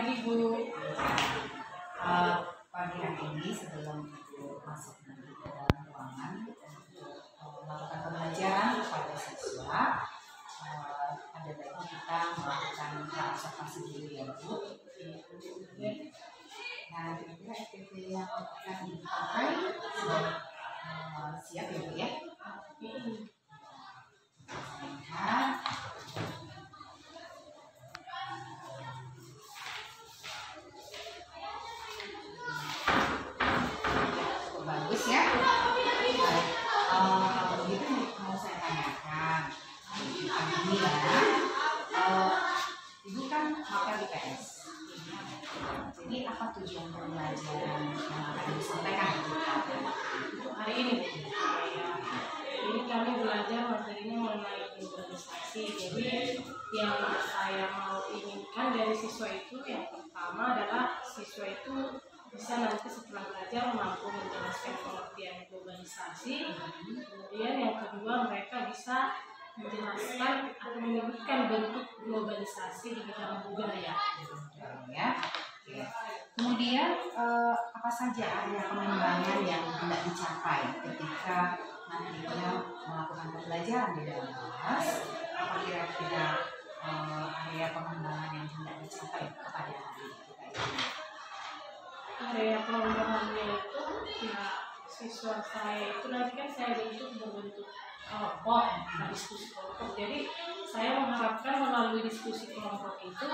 pagi Bu. Pagi hari ini sebelum Ibu masuk nanti ke dalam ruangan untuk melakukan pembelajaran kepada siswa, ada baiknya kita melakukan observasi dulu ya Bu. Nah, kira-kira aktivitas yang akan dipakai sudah siap ya Bu ya? Nah, bagus ya. Baik, kalau begitu mau saya tanyakan ini ya, Ibu kan makan IPS. Jadi apa tujuan pembelajaran yang akan disampaikan Untuk hari ini Bu. Ini kami belajar materinya mengenai organisasi. Jadi yang saya mau inginkan dari siswa itu yang pertama adalah siswa itu bisa nanti setelah belajar mampu menjelaskan pengertian globalisasi. Kemudian yang kedua mereka bisa menjelaskan atau menyebutkan bentuk globalisasi di bidang budaya. ya? Kemudian apa saja area pengembangan yang hendak dicapai ketika nantinya melakukan pembelajaran di dalam kelas? Apa kira-kira area pengembangan yang hendak dicapai kepada hari kita ini? Area pengembangannya itu ya siswa saya itu nanti kan saya membentuk kelompok, diskusi kelompok. Jadi saya mengharapkan melalui diskusi kelompok itu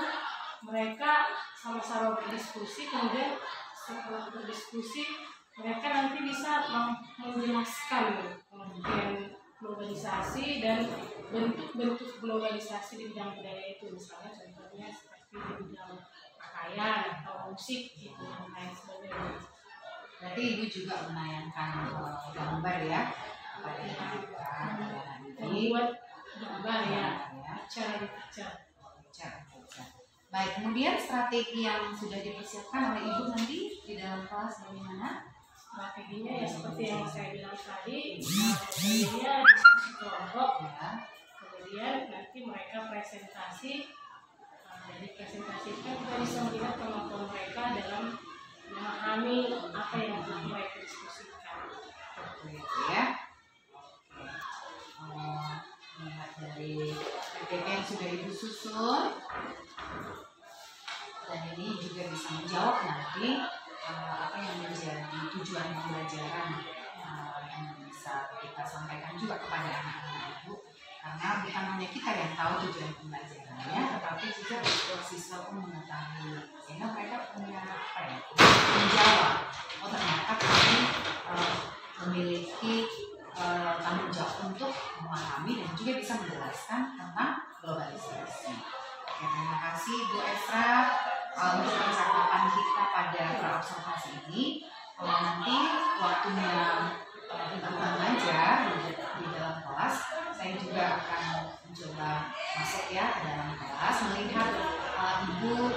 mereka sama-sama berdiskusi, kemudian setelah berdiskusi mereka nanti bisa menjelaskan pengertian globalisasi dan bentuk-bentuk globalisasi di bidang budaya itu, misalnya contohnya seperti di bidang pakaian atau musik gitu dan lain sebagainya. Berarti Ibu juga menayangkan gambar ya pada mereka Membuat gambar ya, bicara. Baik, kemudian strategi yang sudah dipersiapkan oleh Ibu nanti di dalam kelas bagaimana? Strateginya ya seperti yang saya bilang tadi, strateginya diskusi kelompok ya. Kemudian nanti mereka presentasi. Dari presentasi itu kita bisa melihat kemampuan mereka dalam memahami apa yang telah mereka diskusikan. Begitu ya. Lihat dari PPT yang sudah Ibu susun, dan ini juga bisa menjawab nanti apa yang menjadi tujuan pembelajaran yang bisa kita sampaikan juga kepada anak-anak Ibu, karena bukan hanya kita yang tahu tujuan pembelajarannya, tetapi juga siswa pun mengetahui, sehingga mereka punya menjawab, oh ternyata kami memiliki tanggung jawab untuk memahami dan juga bisa menjelaskan tentang globalisasi. Oke, terima kasih Bu Esra untuk percakapan kita pada praobservasi ini. Kalau nanti waktunya Ibu mengajar di dalam kelas, saya juga akan mencoba masuk ya ke dalam kelas, melihat Ibu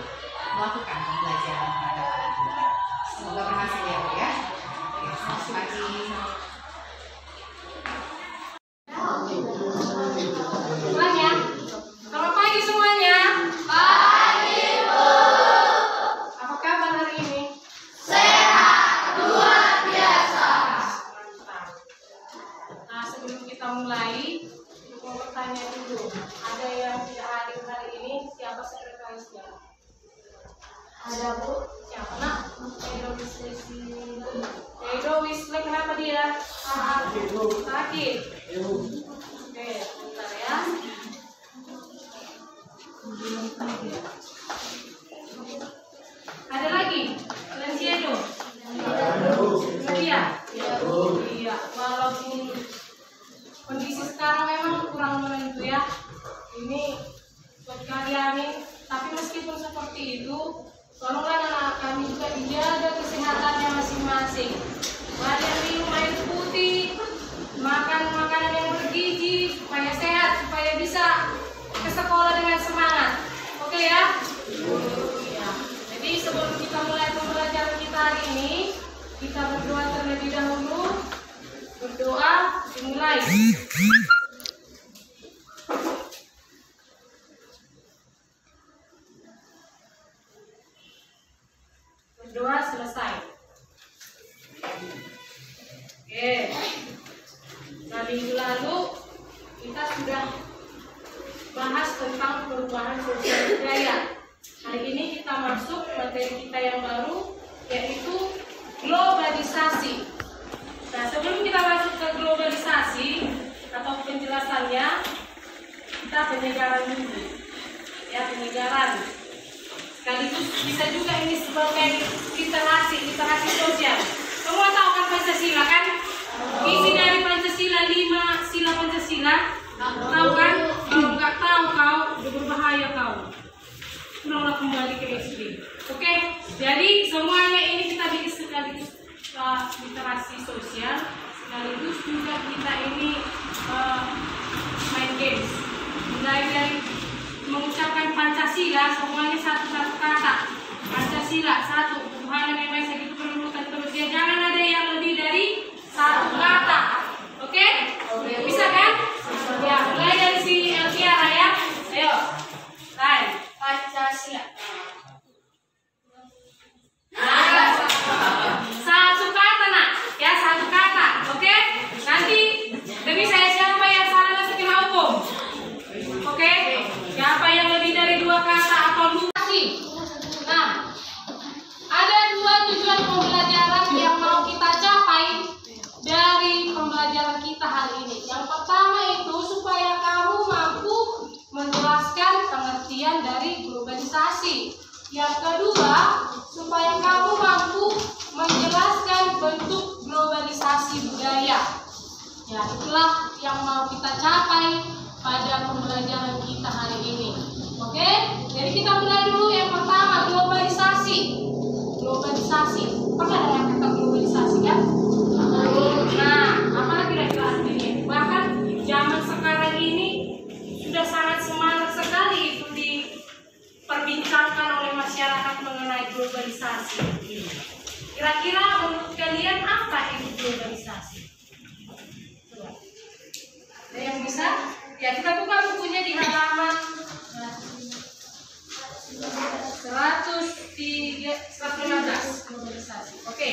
melakukan pembelajaran pada hari ini. Semoga berhasil ya Bu ya. Oke, selamat pagi. Semuanya, selamat pagi semuanya. Pagi Bu. Apa kabar hari ini? Sehat luar biasa. Mantap. Nah, sebelum kita mulai, mau bertanya dulu. Ada yang tidak hadir hari ini? Siapa sekretarisnya? Ada Bu. Siapa nak? Edo Wisle, kenapa dia? Sakit. Oke, bentar ya. Ada lagi? Lansiedo? Iya. Iya, walaupun kondisi sekarang memang kurang menentu ya. Ini buat kalian nih, tapi meskipun seperti itu, tolonglah anak kami juga dijaga kesehatannya masing-masing. Kalian minum air putih, makan makanan yang bergizi supaya sehat, supaya bisa ke sekolah dengan semangat. Oke ya? Ya. Jadi sebelum kita mulai pembelajaran kita hari ini, kita berdoa terlebih dahulu. Berdoa dimulai. materi kita yang baru, yaitu globalisasi. Nah, sebelum kita masuk ke globalisasi atau penjelasannya, kita penyegaran dulu. Ya, penyegaran. Sekaligus bisa juga ini sebagai literasi sosial. Semua tahu kan Pancasila kan? Isi dari Pancasila 5 sila Pancasila. Tahu kan? Kalau nggak tahu kau udah berbahaya kau. Pulanglah kembali ke SD. Oke? Jadi semuanya ini kita bikin sekaligus literasi sosial, sekaligus juga kita ini main games. Mulai dari mengucapkan Pancasila, semuanya satu-satu kata. Pancasila, satu, Tuhan yang Maha Esa, itu perlukan terus. Ya, jangan ada yang lebih dari satu kata. Oke? Bisa kan? Ya, mulai dari si Elkiara ya. Ayo. Hai, Pancasila. Satu kata nak, ya satu kata, oke? Nanti demi saya siapa yang salah masuk kena hukum, oke? Siapa yang lebih dari dua kata atau lupa? Nah, ada dua tujuan pembelajaran yang mau kita capai dari pembelajaran kita hari ini. Yang pertama itu supaya kamu mampu menjelaskan pengertian dari globalisasi. Yang kedua, supaya kamu mampu menjelaskan bentuk globalisasi budaya. Ya, itulah yang mau kita capai pada pembelajaran kita hari ini. Oke? Jadi kita mulai dulu yang pertama, globalisasi. Globalisasi. Pernah dengar kata globalisasi kan? Nah, apa kira-kira artinya? Bahkan zaman sekarang ini sudah sangat semangat sekali itu diperbincangkan oleh masyarakat mengenai globalisasi. Kira-kira menurut kalian apa itu globalisasi? Coba. Ada yang bisa? Ya, kita buka bukunya di halaman 115 globalisasi. Oke.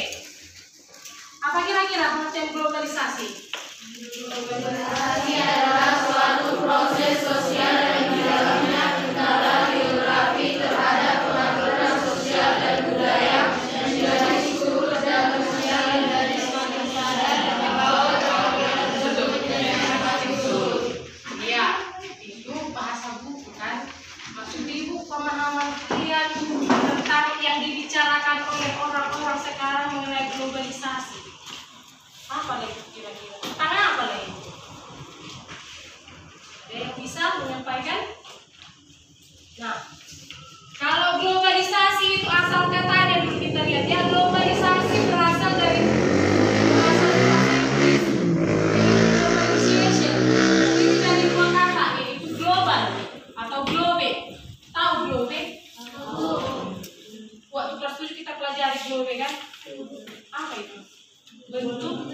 Apa kira-kira pengertian globalisasi? Globalisasi adalah suatu proses sosial yang di dalamnya kendala geografi terhadap pengaturan sosial dan budaya yang menjadi struktur dan sosial dari semakin sadar dan membawa kemudian bentuk yang semakin sulit. Iya, itu bahasa buku kan. Maksud ibu pemahaman kalian tentang yang dibicarakan oleh orang-orang sekarang mengenai globalisasi. Apa lagi kira-kira? Tentang apa lagi? Ada yang bisa menyampaikan? Nah, kalau globalisasi itu asal katanya dulu kita lihat ya, globalisasi berasal dari bahasa Inggris, globalization. Ini dari dua kata, yaitu global atau globe. Tahu globe? Waktu kelas 7 kita pelajari globe kan? Apa itu? Bentuk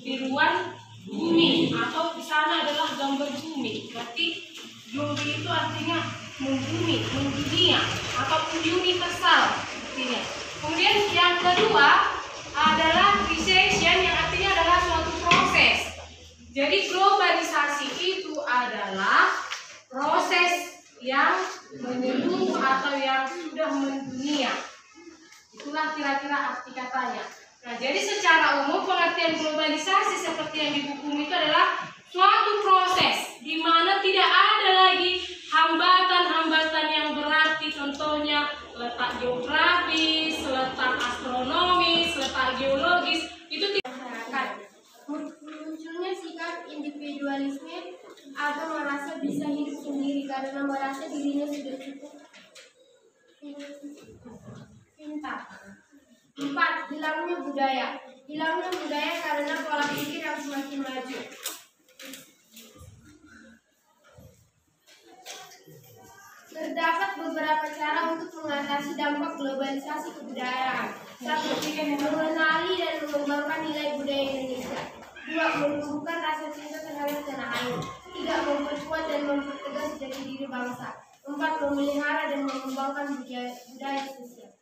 tiruan bumi, atau di sana adalah gambar bumi. Berarti globe itu artinya membumi, mendunia, atau universal artinya. Kemudian yang kedua adalah recession, yang artinya adalah suatu proses. Jadi globalisasi itu adalah proses yang menyeluruh atau yang sudah mendunia. Itulah kira-kira arti katanya. Nah, jadi secara umum pengertian globalisasi seperti yang di buku itu adalah suatu proses di mana tidak ada lagi hambatan-hambatan yang berarti, contohnya letak geografis, letak astronomis, letak geologis, itu tidak masyarakat. Munculnya sikap individualisme atau merasa bisa hidup sendiri karena merasa dirinya sudah cukup pintar. 4. Hilangnya budaya. Hilangnya budaya karena pola pikir yang semakin maju. Terdapat beberapa cara untuk mengatasi dampak globalisasi kebudayaan. 1. Mengenali dan mengembangkan nilai budaya Indonesia. 2. Menumbuhkan rasa cinta terhadap tanah air. 3. Memperkuat dan mempertegas jati diri bangsa. 4. Memelihara dan mengembangkan budaya sosial.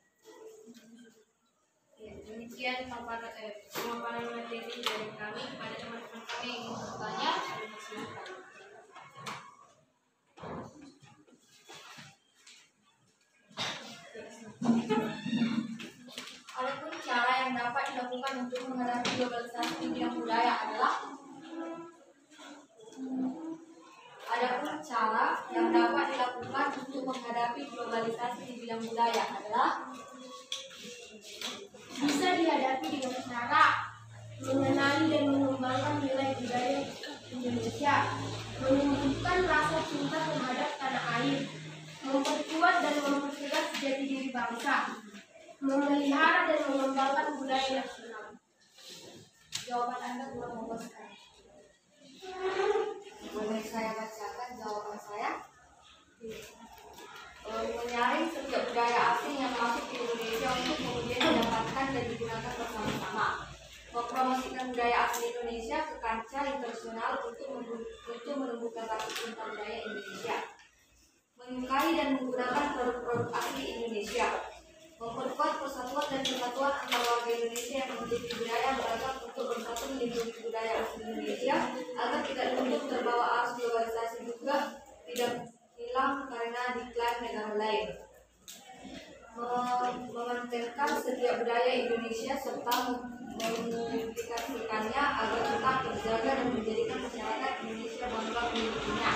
Demikian pemaparan materi dari kami. Pada teman-teman kami yang ingin bertanya, silakan. lakukan untuk menghadapi globalisasi di bidang budaya adalah adapun cara yang dapat dilakukan untuk menghadapi globalisasi di bidang budaya adalah bisa dihadapi dengan cara mengenali dan mengembangkan nilai budaya Indonesia, menumbuhkan rasa cinta terhadap tanah air, memperkuat dan mempertegas jati diri bangsa, memelihara dan mengembangkan budaya nasional. jawaban Anda kurang memuaskan. Boleh saya bacakan jawaban saya? Menyaring setiap budaya asing yang masuk ke Indonesia untuk kemudian didapatkan dan digunakan bersama-sama. Mempromosikan budaya asli Indonesia ke kancah internasional untuk menumbuhkan rasa cinta budaya Indonesia. Menyukai dan menggunakan produk-produk asli Indonesia. Memperkuat persatuan dan kesatuan antar warga Indonesia yang memiliki budaya beragam untuk bersatu melindungi budaya asli Indonesia agar tidak luntur terbawa arus globalisasi juga tidak hilang karena diklaim negara lain. Memanfaatkan setiap budaya Indonesia serta memultiplikasikannya agar tetap terjaga dan menjadikan masyarakat Indonesia bangga memilikinya.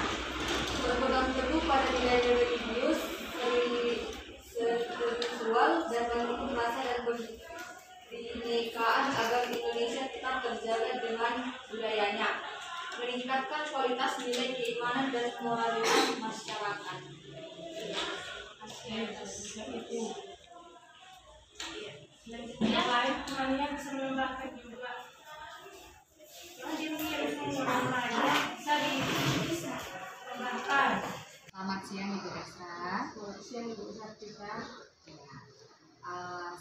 Berpegang teguh pada nilai-nilai religius, spiritual dan mendukung rasa dan kebinekaan agar Indonesia tetap terjaga dengan budayanya. Meningkatkan kualitas nilai keimanan dan moralitas masyarakat. Yang lain temannya bisa menambahkan juga. Yang bisa ditambahkan. Selamat siang Ibu Esa. Selamat siang Ibu Sartika.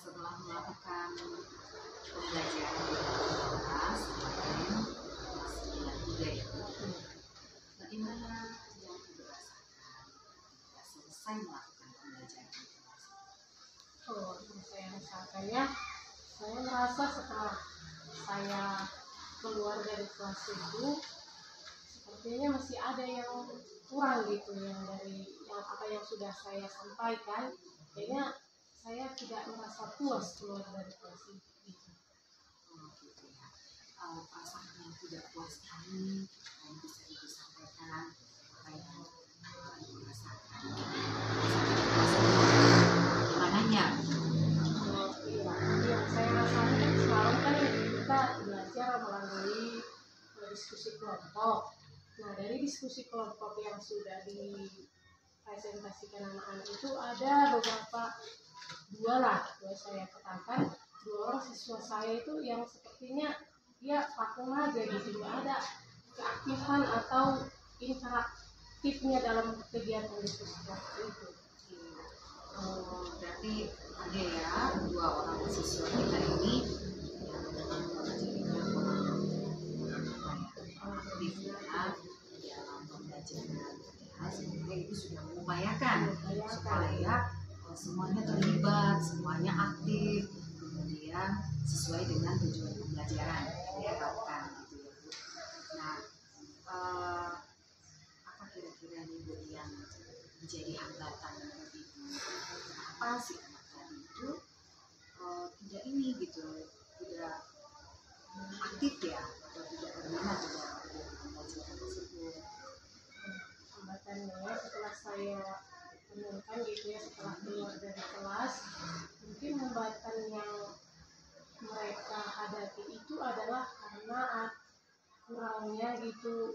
Setelah melakukan pembelajaran di kelas kemarin kelas 9 ya, bagaimana yang Ibu rasakan ketika selesai melakukan pembelajaran di kelas? Oh, yang saya rasakannya, saya merasa setelah saya keluar dari kelas itu, sepertinya masih ada yang kurang gitu, yang dari yang apa yang sudah saya sampaikan, kayaknya saya tidak merasa puas keluar dari kelas itu. Gitu ya. Perasaan yang tidak puas kami yang bisa Ibu sampaikan apa yang Ibu rasakan. Gimananya? Iya, saya rasakan selalu kan kita belajar melalui diskusi kelompok. Nah, dari diskusi kelompok yang sudah dipresentasikan anak-anak itu ada beberapa dua saya katakan, dua orang siswa saya itu yang sepertinya dia vakum aja gitu, nggak ada keaktifan atau interaktifnya dalam kegiatan diskusi kelompok itu. Berarti ada ya dua orang siswa kita ini yang menjadikan orang aktif dalam pembelajaran ya, sehingga itu sudah mengupayakan supaya semuanya terlibat, semuanya aktif, kemudian sesuai dengan tujuan pembelajaran yang diharapkan gitu ya Bu. Nah, apa kira-kira nih Bu yang menjadi hambatan bagi Ibu? Kenapa sih anak tadi itu tidak ini gitu, tidak aktif ya, atau tidak berminat dalam pembelajaran tersebut? Hambatannya setelah saya temukan gitu ya, setelah keluar dari kelas, mungkin hambatan yang mereka hadapi itu adalah karena kurangnya gitu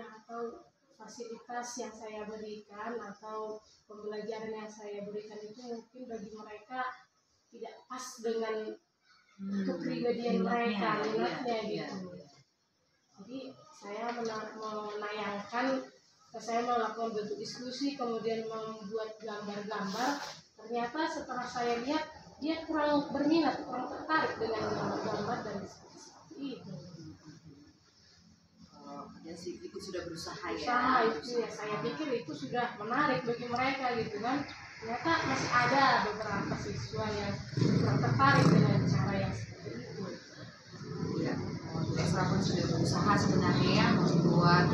atau fasilitas yang saya berikan atau pembelajaran yang saya berikan itu mungkin bagi mereka tidak pas dengan kepribadian mereka, minatnya gitu. Jadi saya menayangkan, saya melakukan bentuk diskusi, kemudian membuat gambar-gambar. Ternyata setelah saya lihat dia kurang berminat, kurang tertarik dengan gambar-gambar dan diskusi seperti itu. Dan si Ibu sudah berusaha ya. Usaha itu ya, saya pikir itu sudah menarik bagi mereka gitu kan. Ternyata masih ada beberapa siswa yang kurang tertarik dengan cara yang seperti itu. Ya, Esra pun sudah berusaha sebenarnya ya membuat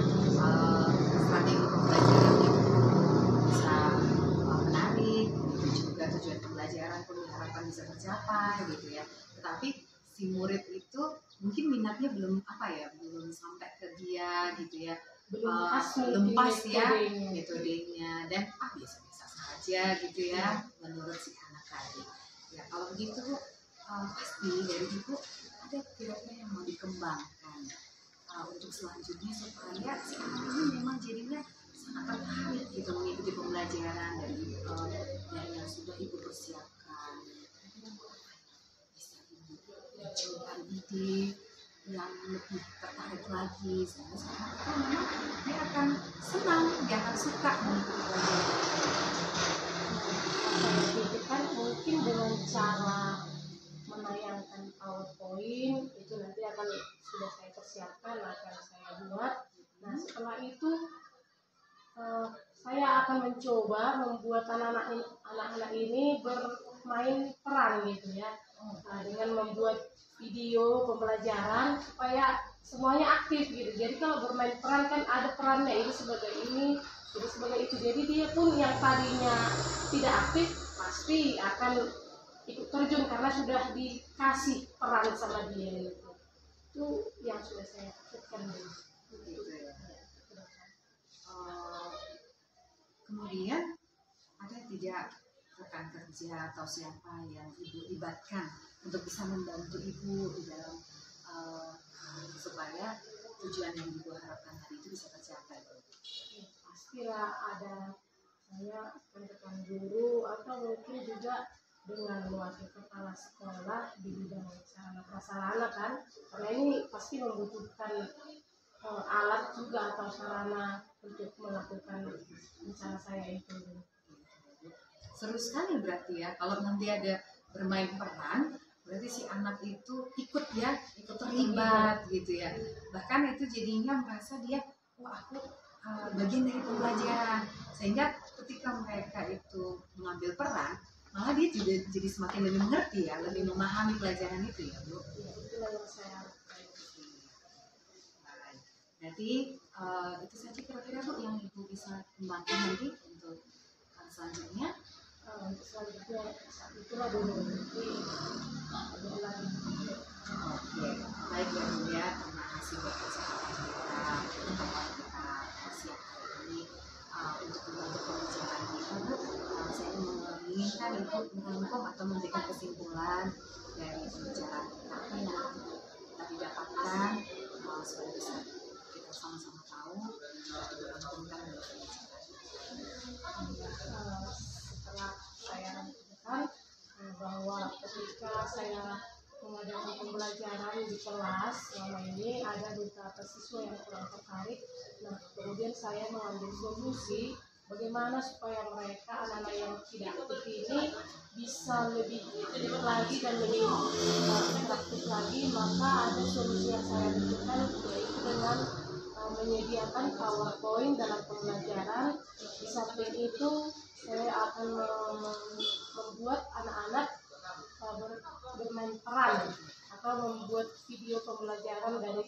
strategi pembelajaran yang bisa menarik, itu juga tujuan pembelajaran pun diharapkan bisa tercapai gitu ya. tetapi si murid itu mungkin minatnya belum belum sampai ke dia gitu ya, belum pas ya metodenya, dan biasa-biasa saja gitu ya menurut si anak tadi. Ya kalau begitu Bu, pasti dari Ibu ada kira-kira yang mau dikembangkan untuk selanjutnya supaya si anak ini memang jadinya sangat tertarik gitu mengikuti pembelajaran dari yang sudah Ibu persiapkan. Bisa Ibu coba ide yang lebih tertarik lagi, sehingga sekarang itu memang dia akan senang, dia akan suka mengikuti pelajaran. Saya kan mungkin dengan cara menayangkan PowerPoint itu nanti akan sudah saya persiapkan, akan saya buat. Nah setelah itu saya akan mencoba membuat anak-anak ini bermain peran gitu ya, dengan membuat video pembelajaran supaya semuanya aktif gitu. Jadi kalau bermain peran kan ada perannya, ini sebagai ini, ini sebagai itu. Jadi dia pun yang tadinya tidak aktif pasti akan ikut terjun karena sudah dikasih peran sama dia gitu. Itu yang sudah saya lakukan. Kemudian ada tidak rekan kerja atau siapa yang Ibu libatkan untuk bisa membantu Ibu di dalam supaya tujuan yang Ibu harapkan tadi itu bisa tercapai? Pastilah ada, saya rekan guru atau mungkin juga dengan wakil kepala sekolah di bidang sarana prasarana kan, karena ini pasti membutuhkan alat juga atau sarana untuk melakukan rencana saya itu. Seru sekali berarti ya, kalau nanti ada bermain peran, berarti si anak itu ikut terlibat gitu ya. Bahkan itu jadinya merasa dia, wah aku bagian dari pembelajaran, sehingga ketika mereka itu mengambil peran, malah dia juga jadi semakin lebih mengerti ya, lebih memahami pelajaran itu ya Bu. Ya, itulah yang saya. Berarti itu saja kira-kira Bu yang Ibu bisa kembangkan nanti untuk selanjutnya. Selanjutnya itulah dulu nanti ada lagi. Oke, baik ya Bu ya, terima kasih buat kesempatan kita siang hari ini untuk membantu pembicaraan kita Bu. Saya menginginkan Ibu merangkum atau memberikan kesimpulan dari pembicaraan kita apa yang kita didapatkan supaya bisa kita sama-sama tahu tentang setelah saya lakukan bahwa ketika saya mengadakan pembelajaran di kelas selama ini ada beberapa siswa yang kurang tertarik. Nah kemudian saya mengambil solusi bagaimana supaya mereka anak-anak yang tidak aktif ini bisa lebih lagi dan lebih aktif lagi. Maka ada solusi yang saya lakukan yaitu dengan menyediakan PowerPoint dalam pembelajaran. Di samping itu saya akan membuat anak-anak bermain peran atau membuat video pembelajaran dari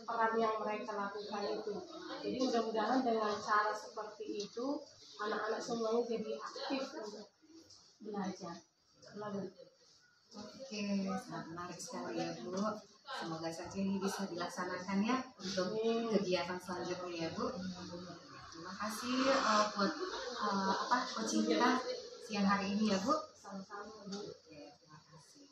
peran yang mereka lakukan itu. Jadi mudah-mudahan dengan cara seperti itu anak-anak semuanya jadi aktif untuk belajar. Oke, sangat menarik sekali ya Bu. Semoga saja ini bisa dilaksanakan ya untuk kegiatan selanjutnya ya Bu. Terima kasih buat coaching kita siang hari ini ya Bu. Sama-sama Bu. Oke, terima kasih.